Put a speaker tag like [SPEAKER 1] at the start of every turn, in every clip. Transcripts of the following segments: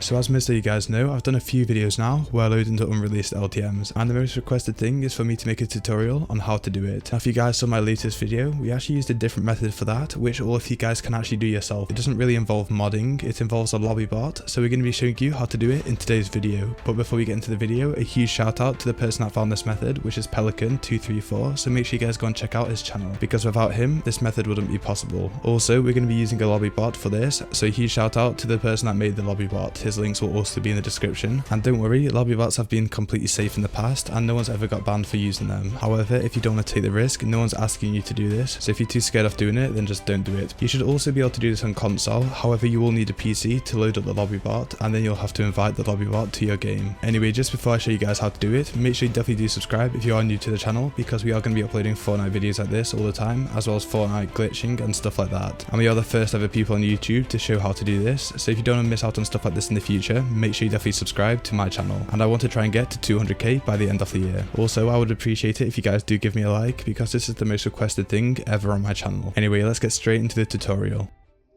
[SPEAKER 1] So as most of you guys know, I've done a few videos now where I load into unreleased LTMs, and the most requested thing is for me to make a tutorial on how to do it. Now if you guys saw my latest video, we actually used a different method for that, which all of you guys can actually do yourself. It doesn't really involve modding, it involves a lobby bot, so we're going to be showing you how to do it in today's video. But before we get into the video, a huge shout out to the person that found this method, which is Pelican234, so make sure you guys go and check out his channel, because without him, this method wouldn't be possible. Also, we're going to be using a lobby bot for this, so a huge shout out to the person that made the lobby bot. His links will also be in the description. And don't worry, lobby bots have been completely safe in the past and no one's ever got banned for using them. However, if you don't want to take the risk, no one's asking you to do this, so if you're too scared of doing it, then just don't do it. You should also be able to do this on console, however you will need a PC to load up the lobby bot, and then you'll have to invite the lobby bot to your game. Anyway, just before I show you guys how to do it, make sure you definitely do subscribe if you are new to the channel, because we are going to be uploading Fortnite videos like this all the time, as well as Fortnite glitching and stuff like that. And we are the first ever people on YouTube to show how to do this, so if you don't want to miss out on stuff like this in the future, make sure you definitely subscribe to my channel. And I want to try and get to 200k by the end of the year. Also, I would appreciate it if you guys do give me a like, because this is the most requested thing ever on my channel. Anyway, let's get straight into the tutorial.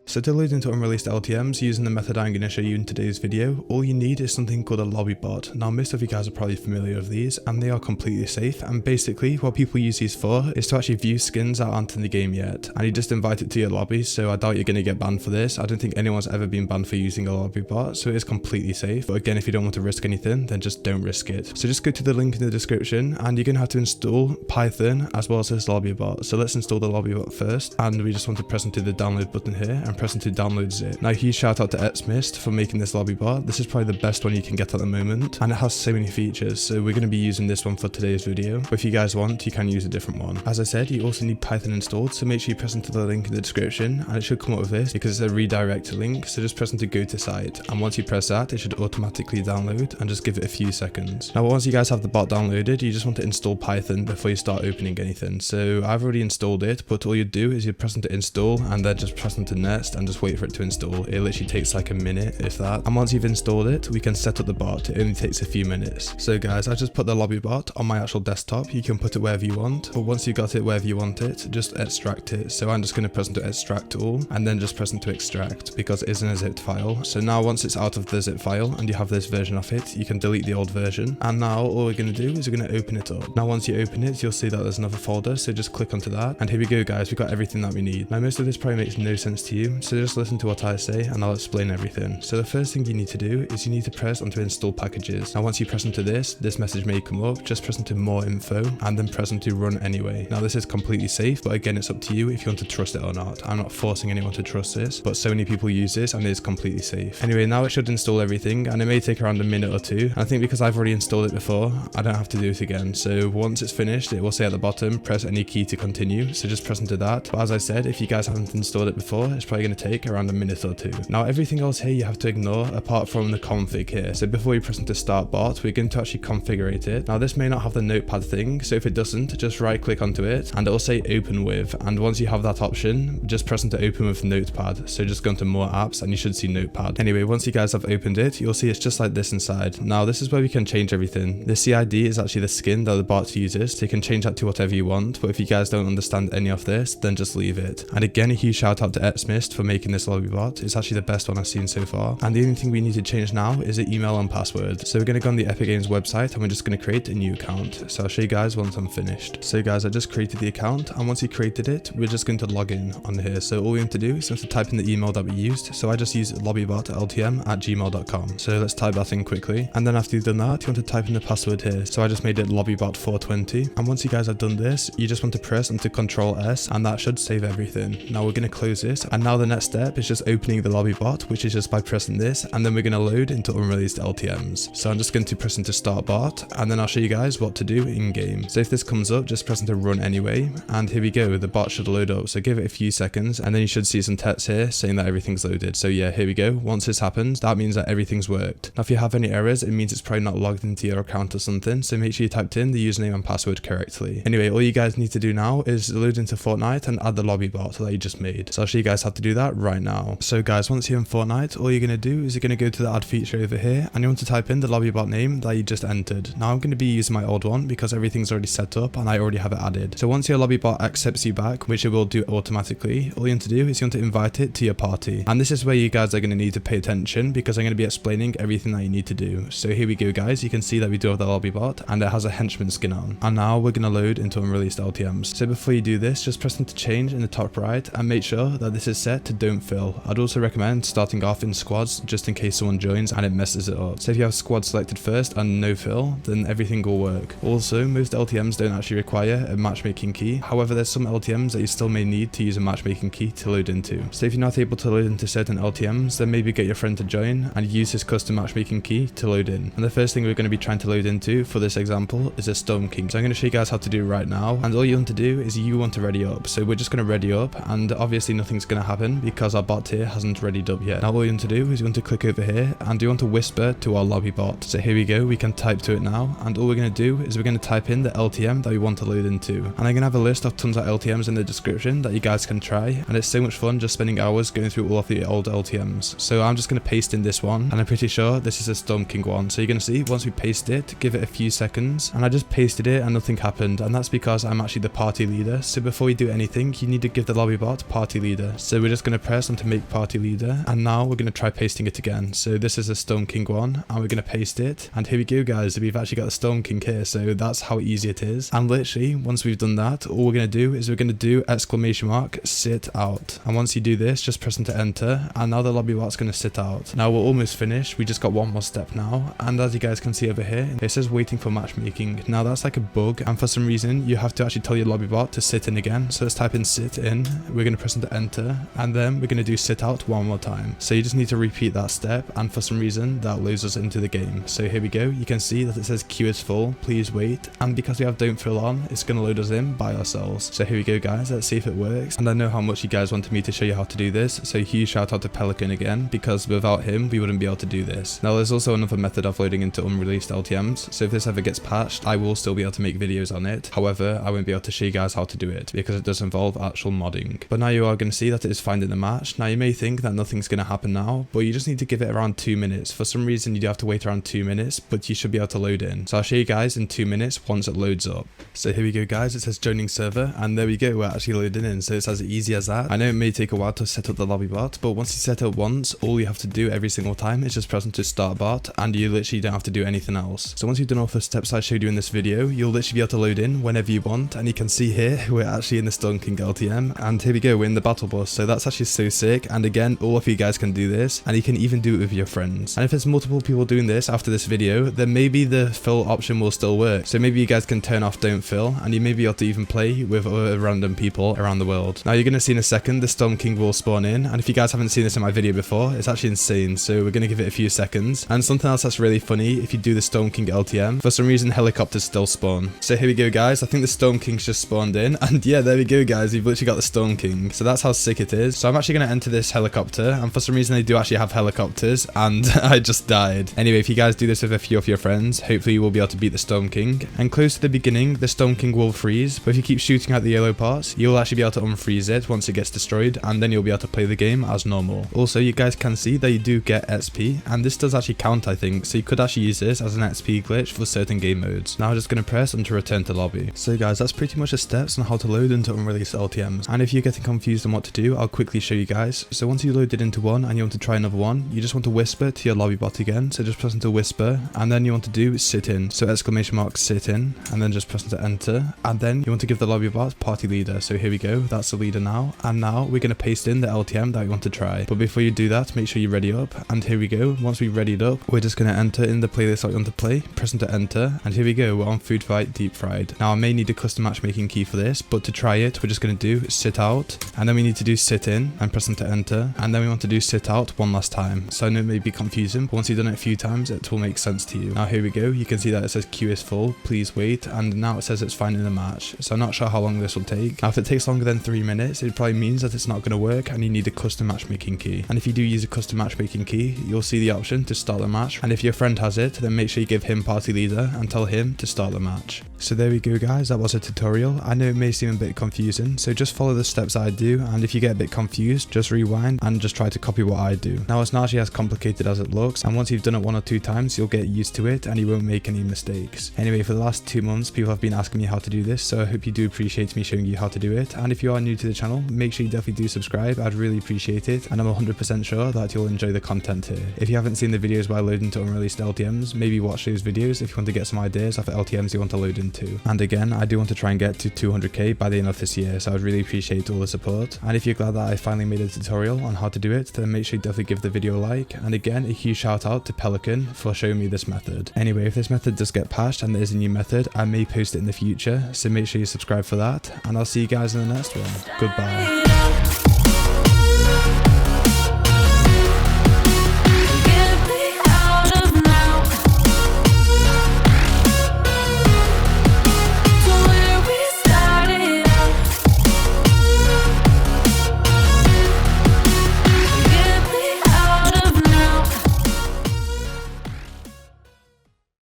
[SPEAKER 1] So to load into unreleased LTMs using the method I'm going to show you in today's video, all you need is something called a lobby bot. Now most of you guys are probably familiar with these, and they are completely safe, and basically what people use these for is to actually view skins that aren't in the game yet, and you just invite it to your lobby, so I doubt you're going to get banned for this. I don't think anyone's ever been banned for using a lobby bot, so it is completely safe. But again, if you don't want to risk anything, then just don't risk it. So just go to the link in the description, and you're going to have to install Python as well as this lobby bot. So let's install the lobby bot first, and we just want to press into the download button here and press into download zip. Now huge shout out to Xmist for making this lobby bot. This is probably the best one you can get at the moment, and it has so many features, so we're going to be using this one for today's video. But if you guys want, you can use a different one. As I said, you also need Python installed, so make sure you press into the link in the description, and it should come up with this because it's a redirect link, so just press into go to site, and once you press that, it should automatically download, and just give it a few seconds. Now once you guys have the bot downloaded, you just want to install Python before you start opening anything. So I've already installed it, but all you do is you press into install, and then just press into next, and just wait for it to install. It literally takes like a minute, if that. And once you've installed it, we can set up the bot. It only takes a few minutes. So guys, I just put the lobby bot on my actual desktop. You can put it wherever you want, but once you got it wherever you want it, just extract it. So I'm just going to press into extract all, and then just press into extract, because it is in a zipped file. So now once it's out of the zip file and you have this version of it, you can delete the old version. And now all we're going to do is we're going to open it up. Now once you open it, you'll see that there's another folder, so just click onto that, and here we go guys, we got everything that we need. Now most of this probably makes no sense to you, so just listen to what I say and I'll explain everything. So the first thing you need to do is you need to press onto install packages. Now once you press into this message may come up, just press into more info and then press into run anyway. Now this is completely safe, but again it's up to you if you want to trust it or not. I'm not forcing anyone to trust this, but so many people use this and it is completely safe. Anyway, now it should install everything, and it may take around a minute or two. And I think because I've already installed it before, I don't have to do it again. So once it's finished, it will say at the bottom, press any key to continue. So just press into that. But as I said, if you guys haven't installed it before, it's probably going to take around a minute or two. Now everything else here you have to ignore apart from the config here. So before you press into start bot, we're going to actually configure it. Now this may not have the notepad thing, so if it doesn't, just right click onto it and it'll say open with, and once you have that option, just press into open with notepad. So just go into more apps and you should see notepad. Anyway, once you guys have opened it, you'll see it's just like this inside. Now this is where we can change everything. The CID is actually the skin that the bot uses, so you can change that to whatever you want, but if you guys don't understand any of this, then just leave it. And again, a huge shout out to Xmist for making this lobby bot. It's actually the best one I've seen so far. And the only thing we need to change now is the email and password. So we're going to go on the Epic Games website and we're just going to create a new account. So I'll show you guys once I'm finished. So guys, I just created the account, and once you created it, we're just going to log in on here. So all we have to do is just type in the email that we used. So I just used lobbybot.ltm@gmail.com. So let's type that in quickly. And then after you've done that, you want to type in the password here. So I just made it lobbybot420. And once you guys have done this, you just want to press onto Control S, and that should save everything. Now we're going to close this. And now the next step is just opening the lobby bot, which is just by pressing this, and then we're going to load into unreleased LTMs. So I'm just going to press into start bot, and then I'll show you guys what to do in game. So if this comes up, just press into run anyway, and here we go, the bot should load up. So give it a few seconds, and then you should see some text here saying that everything's loaded. So yeah, here we go. Once this happens, that means that everything's worked. Now if you have any errors, it means it's probably not logged into your account or something, so make sure you typed in the username and password correctly. Anyway, all you guys need to do now is load into Fortnite and add the lobby bot that you just made. So I'll show you guys how to do do that right now. So guys, once you're in Fortnite, all you're going to do is you're going to go to the add feature over here and you want to type in the lobby bot name that you just entered. Now I'm going to be using my old one because everything's already set up and I already have it added. So once your lobby bot accepts you back, which it will do automatically, all you want to do is you want to invite it to your party. And this is where you guys are going to need to pay attention because I'm going to be explaining everything that you need to do. So here we go guys, you can see that we do have the lobby bot and it has a henchman skin on. And now we're going to load into Unreleased LTMs. So before you do this, just press into change in the top right and make sure that this is set to don't fill. I'd also recommend starting off in squads just in case someone joins and it messes it up. So if you have squad selected first and no fill, then everything will work. Also, most LTMs don't actually require a matchmaking key. However, there's some LTMs that you still may need to use a matchmaking key to load into. So if you're not able to load into certain LTMs, then maybe get your friend to join and use his custom matchmaking key to load in. And the first thing we're going to be trying to load into for this example is a Storm King. So I'm going to show you guys how to do it right now. And all you want to do is you want to ready up. So we're just going to ready up and obviously nothing's going to happen because our bot here hasn't readied up yet. Now all you want to do is you want to click over here and you want to whisper to our lobby bot. So here we go, we can type to it now. And all we're going to do is we're going to type in the LTM that we want to load into. And I'm going to have a list of tons of LTMs in the description that you guys can try. And it's so much fun just spending hours going through all of the old LTMs. So I'm just going to paste in this one and I'm pretty sure this is a Storm King one. So you're going to see once we paste it, give it a few seconds. And I just pasted it and nothing happened. And that's because I'm actually the party leader. So before you do anything, you need to give the lobby bot party leader. So we're just going to press on to make party leader. And now we're going to try pasting it again. So this is a Storm King one and we're going to paste it. And here we go guys, we've actually got the Storm King here. So that's how easy it is. And literally once we've done that, all we're going to do is we're going to do exclamation mark sit out. And once you do this, just press into enter. And now the lobby bot's going to sit out. Now we're almost finished. We just got one more step now. And as you guys can see over here, it says waiting for matchmaking. Now that's like a bug. And for some reason, you have to actually tell your lobby bot to sit in again. So let's type in sit in. We're going to press into enter. And then we're going to do sit out one more time. So you just need to repeat that step. And for some reason, that loads us into the game. So here we go. You can see that it says queue is full. Please wait. And because we have don't fill on, it's going to load us in by ourselves. So here we go guys. Let's see if it works. And I know how much you guys wanted me to show you how to do this. So huge shout out to Pelican again, because without him, we wouldn't be able to do this. Now there's also another method of loading into Unreleased LTMs. So if this ever gets patched, I will still be able to make videos on it. However, I won't be able to show you guys how to do it because it does involve actual modding. But now you are going to see that it is finding the match. Now you may think that nothing's going to happen now, but you just need to give it around 2 minutes. For some reason, you do have to wait around 2 minutes, but you should be able to load in. So I'll show you guys in 2 minutes once it loads up. So here we go guys, it says joining server, and there we go, we're actually loading in. So it's as easy as that. I know it may take a while to set up the lobby bot, but once you set it up once, all you have to do every single time is just press into start bot, and you literally don't have to do anything else. So once you've done all the steps I showed you in this video, you'll literally be able to load in whenever you want. And you can see here, we're actually in the Storm King LTM, and here we go, we're in the battle bus. So that's actually so sick. And again, all of you guys can do this, and you can even do it with your friends. And if there's multiple people doing this after this video, then maybe the fill option will still work. So maybe you guys can turn off don't fill, and you may be able to even play with other random people around the world. Now you're going to see in a second, the Storm King will spawn in. And if you guys haven't seen this in my video before, it's actually insane. So we're going to give it a few seconds. And something else that's really funny, if you do the Storm King LTM, for some reason helicopters still spawn. So here we go guys, I think the Storm King's just spawned in, and yeah, there we go guys, we've literally got the Storm King. So that's how sick it is. So I'm actually going to enter this helicopter, and for some reason they do actually have helicopters, and I just died. Anyway, if you guys do this with a few of your friends, hopefully you will be able to beat the Storm King. And close to the beginning, the Storm King will freeze, but if you keep shooting at the yellow parts, you'll actually be able to unfreeze it once it gets destroyed, and then you'll be able to play the game as normal. Also, you guys can see that you do get XP, and this does actually count, I think, so you could actually use this as an XP glitch for certain game modes. Now I'm just going to press on to return to lobby. So guys, that's pretty much the steps on how to load into Unreleased LTMs. And if you're getting confused on what to do, I'll quickly show you guys. So once you loaded into one and you want to try another one, you just want to whisper to your lobby bot again. So just press into whisper, and then you want to do sit in. So exclamation mark sit in, and then just press into enter, and then you want to give the lobby bot party leader. So here we go, that's the leader now. And now we're going to paste in the LTM that we want to try. But before you do that, make sure you ready up. And here we go, once we've readied up, we're just going to enter in the playlist that we want to play, press into enter, and here we go, we're on food fight deep fried. Now I may need a custom matchmaking key for this, but to try it, we're just going to do sit out, and then we need to do sit in and press into enter, and then we want to do sit out one last time. So I know it may be confusing, but once you've done it a few times, it will make sense to you. Now here we go, you can see that it says queue is full, please wait, and now it says it's finding the match. So I'm not sure how long this will take. Now if it takes longer than 3 minutes, it probably means that it's not going to work and you need a custom matchmaking key. And if you do use a custom matchmaking key, you'll see the option to start the match, and if your friend has it, then make sure you give him party leader and tell him to start the match. So there we go guys, that was a tutorial. I know it may seem a bit confusing, so just follow the steps I do, and if you get a bit confused, just rewind and just try to copy what I do. Now it's not actually as complicated as it looks, and once you've done it 1 or 2 times, you'll get used to it and you won't make any mistakes. Anyway, for the last 2 months, people have been asking me how to do this, so I hope you do appreciate me showing you how to do it. And if you are new to the channel, make sure you definitely do subscribe. I'd really appreciate it, and I'm 100% sure that you'll enjoy the content here. If you haven't seen the videos where I load into Unreleased LTMs, maybe watch those videos if you want to get some ideas of LTMs you want to load into. And again, I do want to try and get to 200k by the end of this year, so I'd really appreciate all the support. And if you're glad that I finally made a tutorial on how to do it, then make sure you definitely give the video a like. And again, a huge shout out to Pelican for showing me this method. Anyway, if this method does get patched and there is a new method, I may post it in the future, so make sure you subscribe for that, and I'll see you guys in the next one. Goodbye.